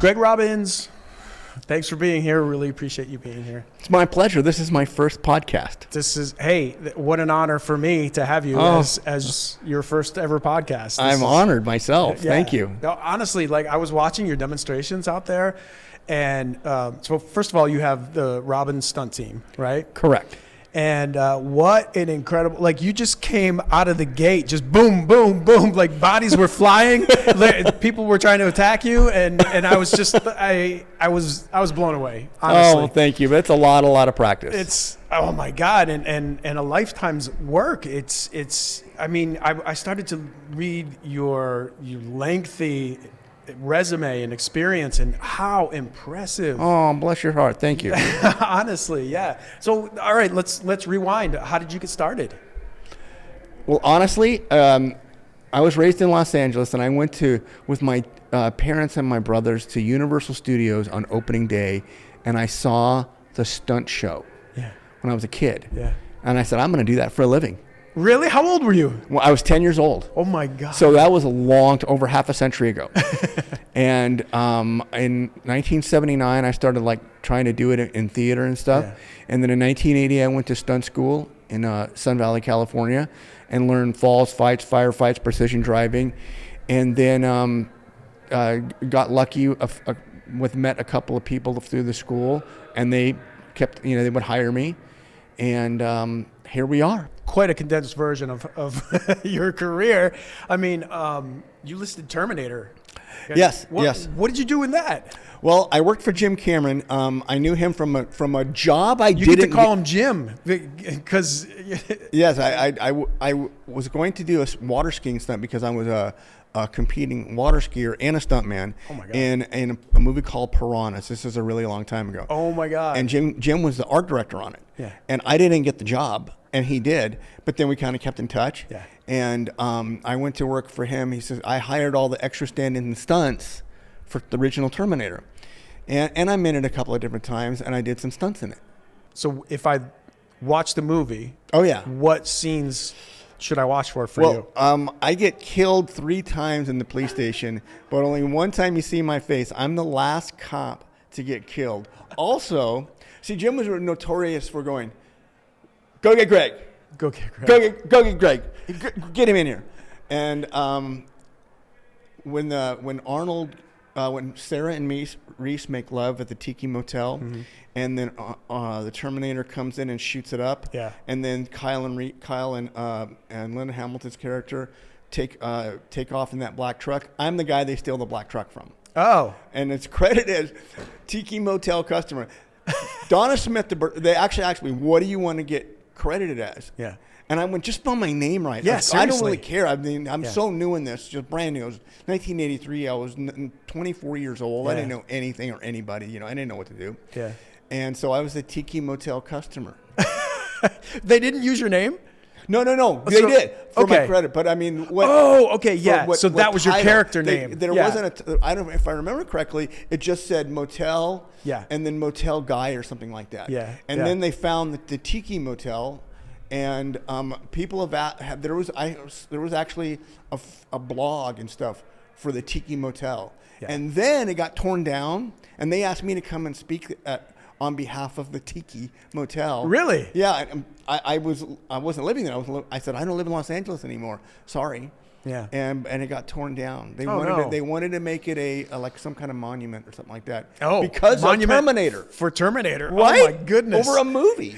Greg Robbins, thanks for being here. Really appreciate you being here. It's my pleasure. This is my first podcast. What an honor for me to have you as your first ever podcast. I'm honored myself. Yeah. Thank you. No, honestly, I was watching your demonstrations out there, and so first of all, you have the Robbins stunt team, right? Correct. And what an incredible, you just came out of the gate, just boom, boom, boom, bodies were flying. People were trying to attack you. And I was just, I was blown away, honestly. Oh, thank you. That's a lot of practice. It's, oh my God. And a lifetime's work. I started to read your lengthy resume and experience, and how impressive. Oh, bless your heart. Thank you. Honestly, yeah. So, all right, let's rewind. How did you get started? Well, honestly, I was raised in Los Angeles, and I went with my parents and my brothers to Universal Studios on opening day, and I saw the stunt show when I was a kid. Yeah. And I said, I'm going to do that for a living. Really? How old were you? Well, I was 10 years old. Oh my God. So that was over half a century ago. And in 1979, I started trying to do it in theater and stuff. Yeah. And then in 1980, I went to stunt school in Sun Valley, California, and learned falls, fights, firefights, precision driving. And then got lucky met a couple of people through the school, and they kept, they would hire me. And here we are. Quite a condensed version of your career. I mean, you listed Terminator. Yes. What did you do in that? Well, I worked for Jim Cameron. I knew him from a job I didn't. You get to call him Jim because. Yes, I was going to do a water skiing stunt because I was a competing water skier and a stuntman in a movie called Piranhas. This is a really long time ago. Oh my God! And Jim was the art director on it. Yeah. And I didn't get the job, and he did. But then we kind of kept in touch. Yeah. And I went to work for him. He says I hired all the extra stand-in stunts for the original Terminator, and I'm in it a couple of different times, and I did some stunts in it. So if I watch the movie, what scenes should I watch for you? I get killed 3 times in the police station, but only one time you see my face. I'm the last cop to get killed. Also, see, Jim was notorious for going, go get Greg. Go get Greg. Go get Greg. Get him in here. And when Sarah and Reese make love at the Tiki Motel, mm-hmm. and then the Terminator comes in and shoots it up, and then Kyle and Linda Hamilton's character take off in that black truck. I'm the guy they steal the black truck from. Oh, and it's credited as Tiki Motel customer. Donna Smith. They actually asked me, "What do you want to get credited as?" Yeah. And I went, just spell my name right. Yes, I don't really care. I mean, I'm so new in this, just brand new. It was 1983. I was 24 years old. Yeah. I didn't know anything or anybody. I didn't know what to do. Yeah. And so I was a Tiki Motel customer. They didn't use your name? No. They did for my credit. But I mean, so that was your character name. There wasn't I don't know if I remember correctly. It just said Motel. Yeah. And then Motel Guy or something like that. Yeah. And then they found the Tiki Motel. And people there was actually a blog and stuff for the Tiki Motel, and then it got torn down, and they asked me to come and speak on behalf of the Tiki Motel. Really? Yeah, I wasn't living there. I said I don't live in Los Angeles anymore. Sorry. Yeah. And it got torn down. They wanted to make it a like some kind of monument or something like that. Oh, because of Terminator. For Terminator. Right? Oh my goodness. Over a movie.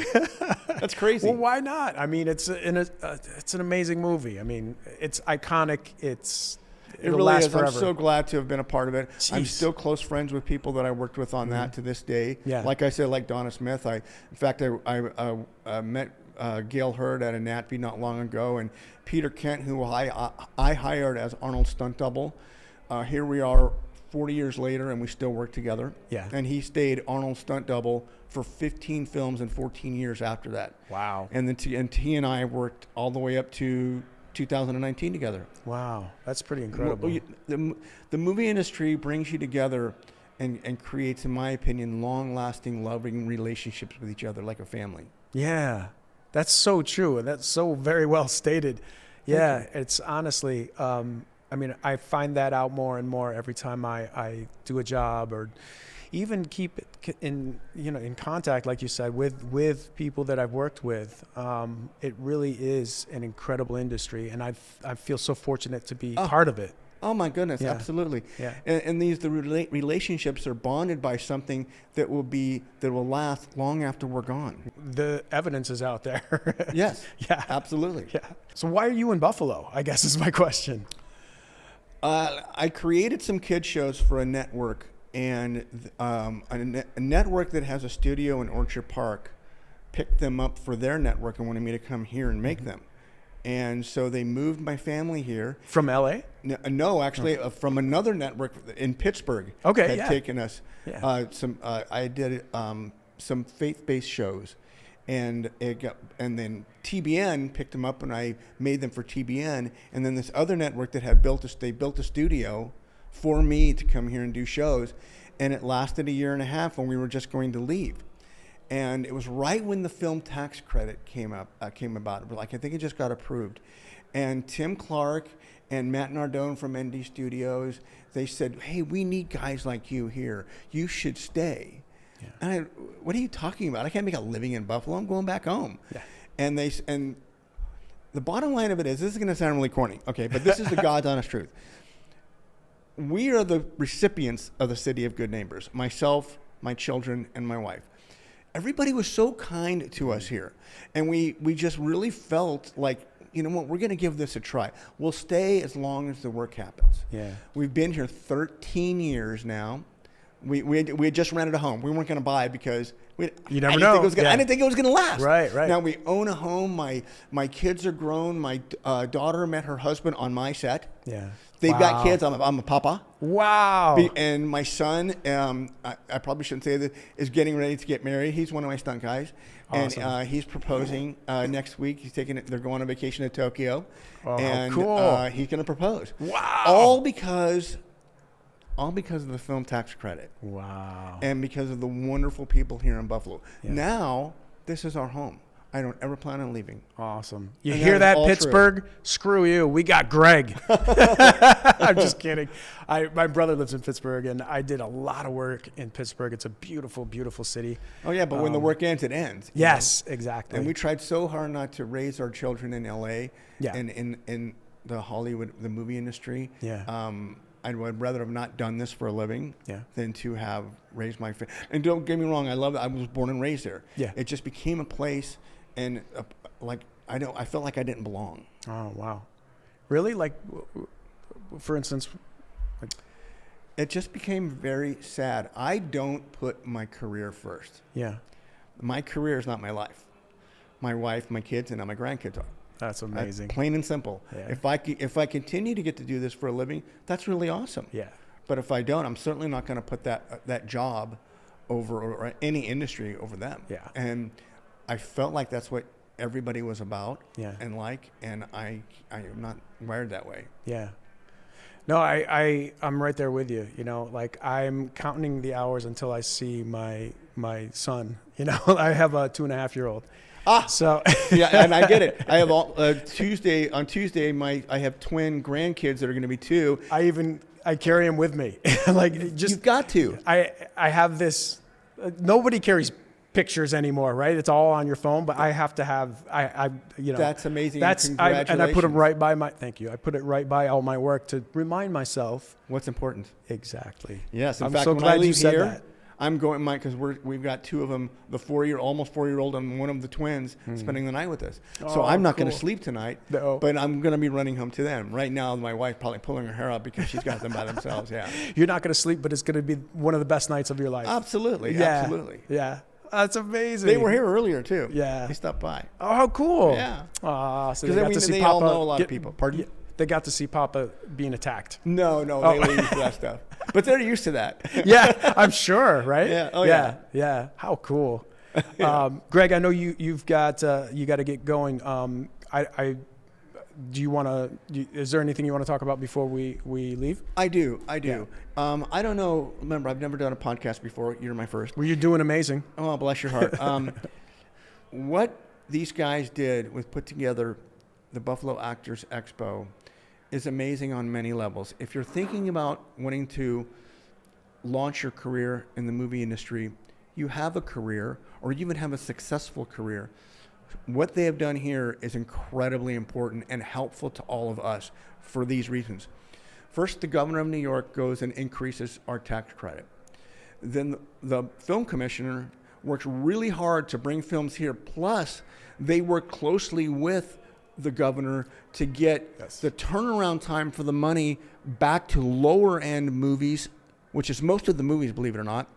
That's crazy. Well, why not? I mean, it's an amazing movie. I mean, it's iconic. It really last is. Forever. I'm so glad to have been a part of it. Jeez. I'm still close friends with people that I worked with on that to this day. Yeah. Like I said, like Donna Smith. In fact, I met Gail Hurd at a NATPE not long ago, and Peter Kent, who I hired as Arnold's stunt double. Here we are 40 years later, and we still work together. Yeah. And he stayed Arnold's stunt double for 15 films and 14 years after that. Wow. And then he and I worked all the way up to 2019 together. Wow, that's pretty incredible. The movie industry brings you together and creates, in my opinion, long-lasting, loving relationships with each other like a family. Yeah, that's so true, and that's so very well stated. Yeah, it's honestly, I mean, I find that out more and more every time I do a job, or even keep it in contact, like you said, with people that I've worked with. It really is an incredible industry, and I feel so fortunate to be part of it. Oh my goodness, Yeah. absolutely. Yeah. And the relationships are bonded by something that will last long after we're gone. The evidence is out there. Yes. Yeah. Absolutely. Yeah. So why are you in Buffalo, I guess, is my question. I created some kid shows for a network, and a network that has a studio in Orchard Park picked them up for their network and wanted me to come here and make them. And so they moved my family here. From LA? No, actually, from another network in Pittsburgh. Okay, had yeah. taken us. Yeah. I did some faith-based shows, and then TBN picked them up, and I made them for TBN. And then this other network that had built a studio for me to come here and do shows, and it lasted a year and a half when we were just going to leave. And it was right when the film tax credit came about. Like, I think it just got approved. And Tim Clark and Matt Nardone from ND Studios, they said, "Hey, we need guys like you here. You should stay." Yeah. And what are you talking about? I can't make a living in Buffalo. I'm going back home. Yeah. And the bottom line of it is, this is going to sound really corny, okay, but this is the God's honest truth. We are the recipients of the city of good neighbors. Myself, my children, and my wife. Everybody was so kind to us here. And we just really felt like, you know what, we're going to give this a try. We'll stay as long as the work happens. Yeah. We've been here 13 years now. We had just rented a home. We weren't going to buy because you never know. I didn't think it was going to last. Right. Now we own a home. My kids are grown. My daughter met her husband on my set. Yeah. They've got kids. I'm a papa. Wow. And my son, I probably shouldn't say this, is getting ready to get married. He's one of my stunt guys. Awesome. And he's proposing next week. They're going on vacation to Tokyo. Oh, and cool. He's going to propose. Wow. All because of the film tax credit. Wow. And because of the wonderful people here in Buffalo. Yeah. Now, this is our home. I don't ever plan on leaving. Awesome. You hear that, Pittsburgh? True. Screw you. We got Greg. I'm just kidding. My brother lives in Pittsburgh, and I did a lot of work in Pittsburgh. It's a beautiful, beautiful city. Oh, yeah, but when the work ends, it ends. Yes, exactly. And we tried so hard not to raise our children in L.A. and in the Hollywood, the movie industry. Yeah. I would rather have not done this for a living than to have raised my family. And don't get me wrong, I love it. I was born and raised there. Yeah. It just became a place, and I felt like I didn't belong. Oh, wow. Really? Like, for instance? It just became very sad. I don't put my career first. Yeah. My career is not my life. My wife, my kids, and now my grandkids are. That's amazing. Plain and simple. Yeah. If I continue to get to do this for a living, that's really awesome. Yeah. But if I don't, I'm certainly not going to put that job over, or any industry over them. Yeah. And I felt like that's what everybody was about. Yeah. And I am not wired that way. Yeah. No, I'm right there with you. You know, like, I'm counting the hours until I see my son. You know, I have a 2.5-year-old. So yeah, and I get it. I have on Tuesday. I have twin grandkids that are going to be 2. I carry them with me. You've got to. I have this. Nobody carries pictures anymore, right? It's all on your phone. But I have to have. That's amazing. And I put them right by my. Thank you. I put it right by all my work to remind myself what's important. Exactly. Yes. I'm so glad you said that. I'm going, Mike, because we've got 2 of them, almost 4-year-old, and one of the twins spending the night with us. So I'm not going to sleep tonight, but I'm going to be running home to them. Right now, my wife probably pulling her hair out because she's got them by themselves. Yeah. You're not going to sleep, but it's going to be one of the best nights of your life. Absolutely. Yeah. Absolutely. Yeah. That's amazing. They were here earlier too. Yeah. They stopped by. Oh, how cool. Yeah. So they all know a lot of people. Pardon? They got to see Papa being attacked. No, they were used to that stuff. But they're used to that. Yeah, I'm sure, right? Yeah. Oh, yeah. Yeah. How cool. Greg, I know you've got you got to get going. Do you want to? Is there anything you want to talk about before we leave? I do. Yeah. I don't know. Remember, I've never done a podcast before. You're my first. Well, you're doing amazing. Oh, bless your heart. What these guys did was put together the Buffalo Actors Expo is amazing on many levels. If you're thinking about wanting to launch your career in the movie industry, you have a career or you even have a successful career, what they have done here is incredibly important and helpful to all of us for these reasons. First, the governor of New York goes and increases our tax credit. Then the film commissioner works really hard to bring films here. Plus, they work closely with the governor to get the turnaround time for the money back to lower end movies, which is most of the movies, believe it or not,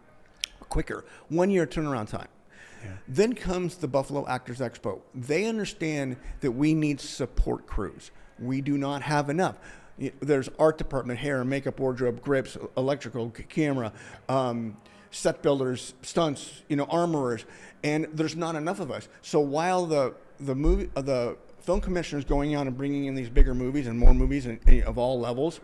quicker. 1 year turnaround time. Yeah. Then comes the Buffalo Actors Expo. They understand that we need support crews. We do not have enough. There's art department, hair, makeup, wardrobe, grips, electrical, camera, set builders, stunts, armorers, and there's not enough of us. So while the film commissioner is going out and bringing in these bigger movies and more movies of all levels,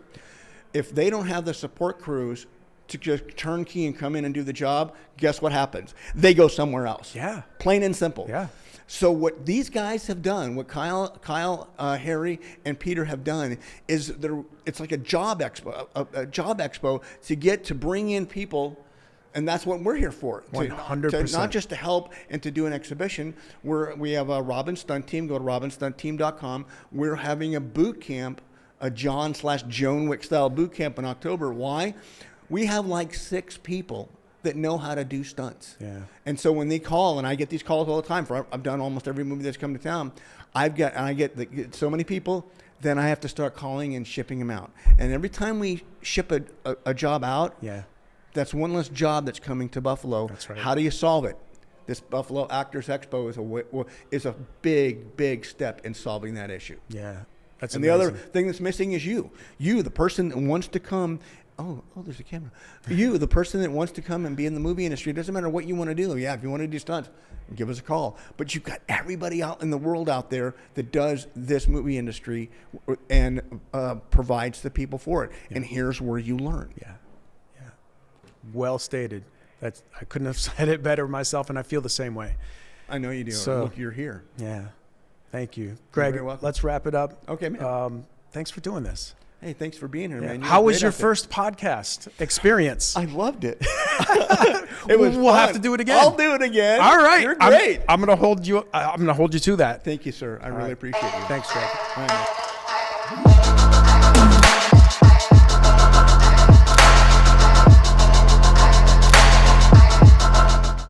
if they don't have the support crews to just turnkey and come in and do the job, guess what happens? They go somewhere else. Yeah. Plain and simple. Yeah. So what these guys have done, what Kyle, Harry, and Peter have done, is it's like a job expo to get to bring in people, and that's what we're here for. 100%. Not just to help and to do an exhibition. We have a Robbins stunt team. Go to robbinsstuntteam.com. We're having a boot camp, a John/Joan Wick style boot camp in October. Why? We have like 6 people that know how to do stunts. Yeah. And so when they call, and I get these calls all the time, I've done almost every movie that's come to town, I get so many people, then I have to start calling and shipping them out. And every time we ship a job out, that's one less job that's coming to Buffalo. That's right. How do you solve it? This Buffalo Actors Expo is a big step in solving that issue. Yeah. That's and amazing. The other thing that's missing is you, the person that wants to come. Oh, there's a camera. You, the person that wants to come and be in the movie industry, it doesn't matter what you want to do. Yeah, if you want to do stunts, give us a call. But you've got everybody out in the world out there that does this movie industry and provides the people for it. Yeah. And here's where you learn. Yeah. Well stated. I couldn't have said it better myself, and I feel the same way. I know you do. So, look, you're here. Yeah. Thank you. Greg, let's wrap it up. Okay, man. Thanks for doing this. Hey, thanks for being here, man. How was your first podcast experience? I loved it. We'll have to do it again. I'll do it again. All right. You're great. I'm going to hold you to that. Thank you, sir. I really appreciate you. Thanks, Greg. All right, man.